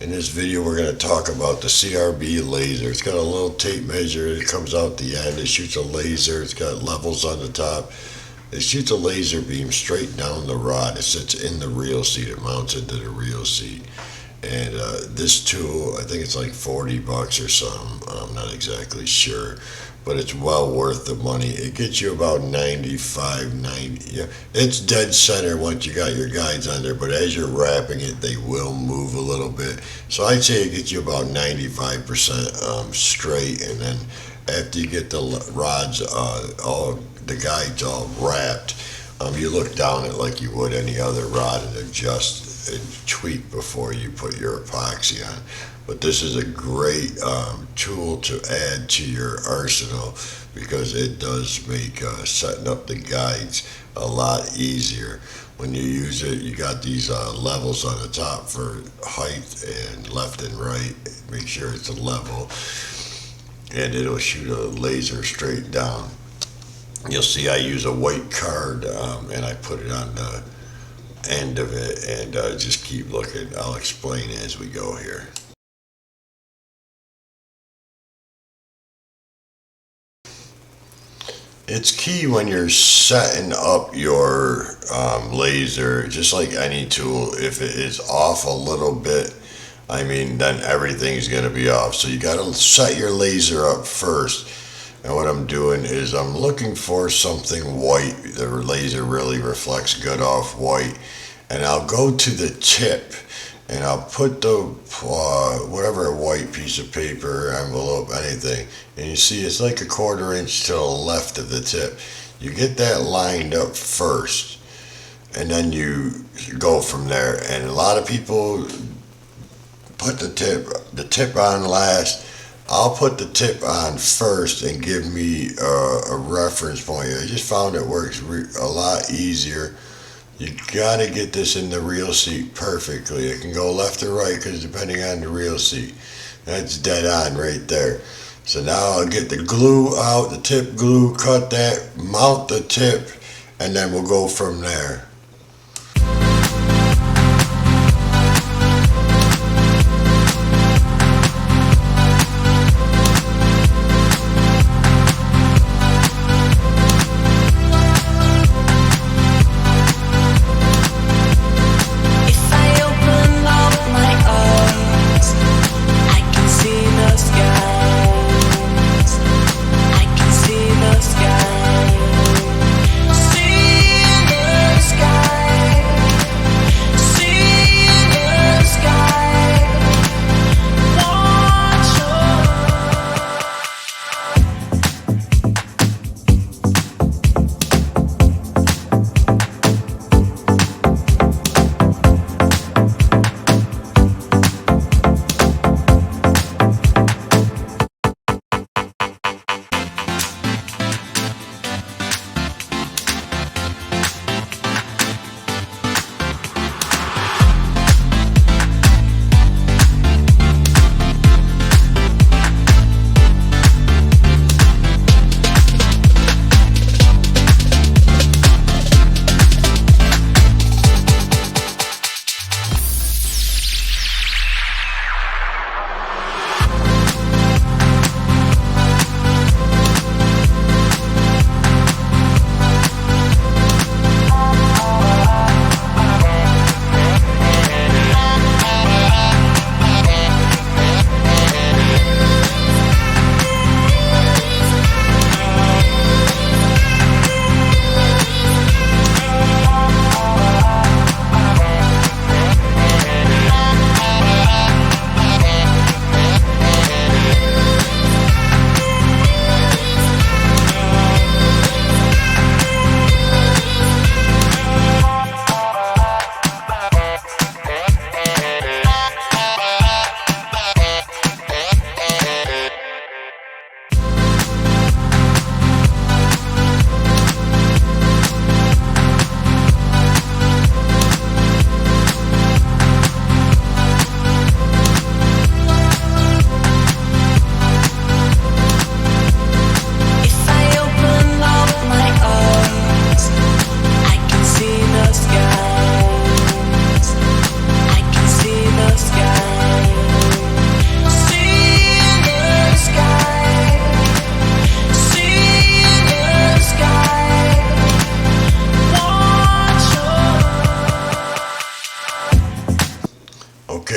In this video we're going to talk about the CRB laser. It's got a little tape measure that comes out the end. It shoots a laser. It's got levels on the top. It shoots a laser beam straight down the rod. It sits in the reel seat. It mounts into the reel seat. And this tool, I think it's like 40 bucks or something. I'm not exactly sure, but it's well worth the money. It gets you about 95, 90. Yeah, it's dead center once you got your guides on there, but as you're wrapping it, they will move a little bit. So I'd say it gets you about 95% straight, and then after you get the rods, all the guides all wrapped, you look down it like you would any other rod and adjust and tweak before you put your epoxy on. But this is a great tool to add to your arsenal because it does make setting up the guides a lot easier. When you use it, you got these levels on the top for height and left and right. Make sure it's a level, and it'll shoot a laser straight down. You'll see I use a white card and I put it on the end of it, and just keep looking. I'll explain as we go here. It's key when you're setting up your laser, just like any tool. If it is off a little bit, then everything's going to be off. So you got to set your laser up first. And what I'm doing is I'm looking for something white. The laser really reflects good off white. And I'll go to the tip and I'll put the whatever white piece of paper, envelope, anything. And you see it's like a 1/4 inch to the left of the tip. You get that lined up first, and then you go from there. And a lot of people put the tip on last. I'll put the tip on first and give me a reference point. I just found it works a lot easier. You gotta get this in the reel seat perfectly. It can go left or right because depending on the reel seat. That's dead on right there. So now I'll get the glue out, the tip glue, cut that, mount the tip, and then we'll go from there. Sky.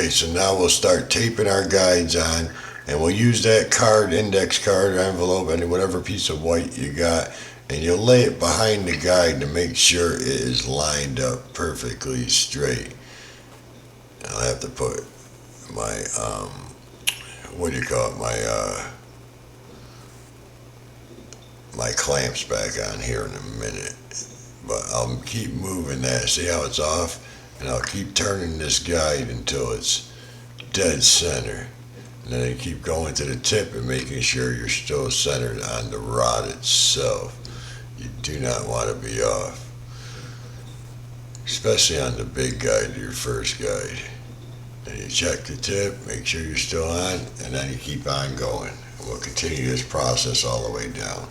Okay, so now we'll start taping our guides on, and we'll use that card, index card, envelope, and whatever piece of white you got, and you'll lay it behind the guide to make sure it is lined up perfectly straight. I'll have to put my, what do you call it, my clamps back on here in a minute. But I'll keep moving that, see how it's off? And I'll keep turning this guide until it's dead center. And then I keep going to the tip and making sure you're still centered on the rod itself. You do not want to be off. Especially on the big guide, your first guide. Then you check the tip, make sure you're still on, and then you keep on going. And we'll continue this process all the way down.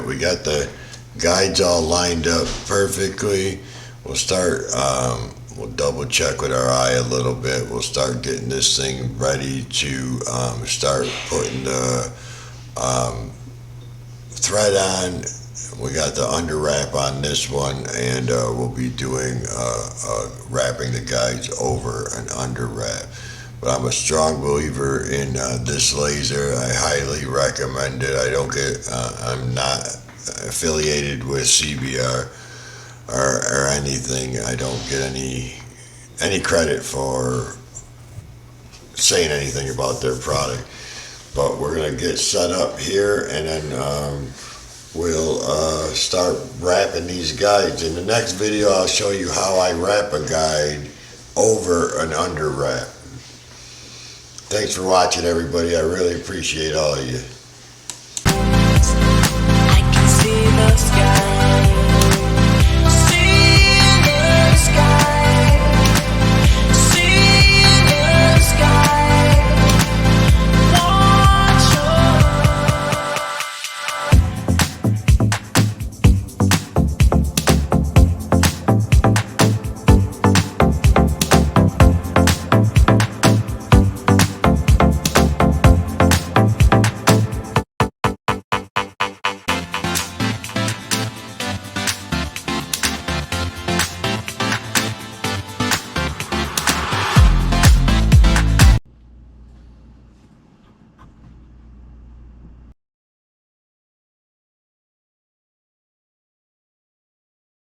We got the guides all lined up perfectly. We'll start We'll double check with our eye a little bit. We'll start getting this thing ready to start putting the thread on. We got the under wrap on this one, and we'll be doing wrapping the guides over an under wrap. But I'm a strong believer in this laser. I highly recommend it. I'm not affiliated with CBR or anything. I don't get any credit for saying anything about their product. But we're gonna get set up here, and then we'll start wrapping these guides. In the next video, I'll show you how I wrap a guide over an under wrap. Thanks for watching, everybody. I really appreciate all of you. I can see the sky.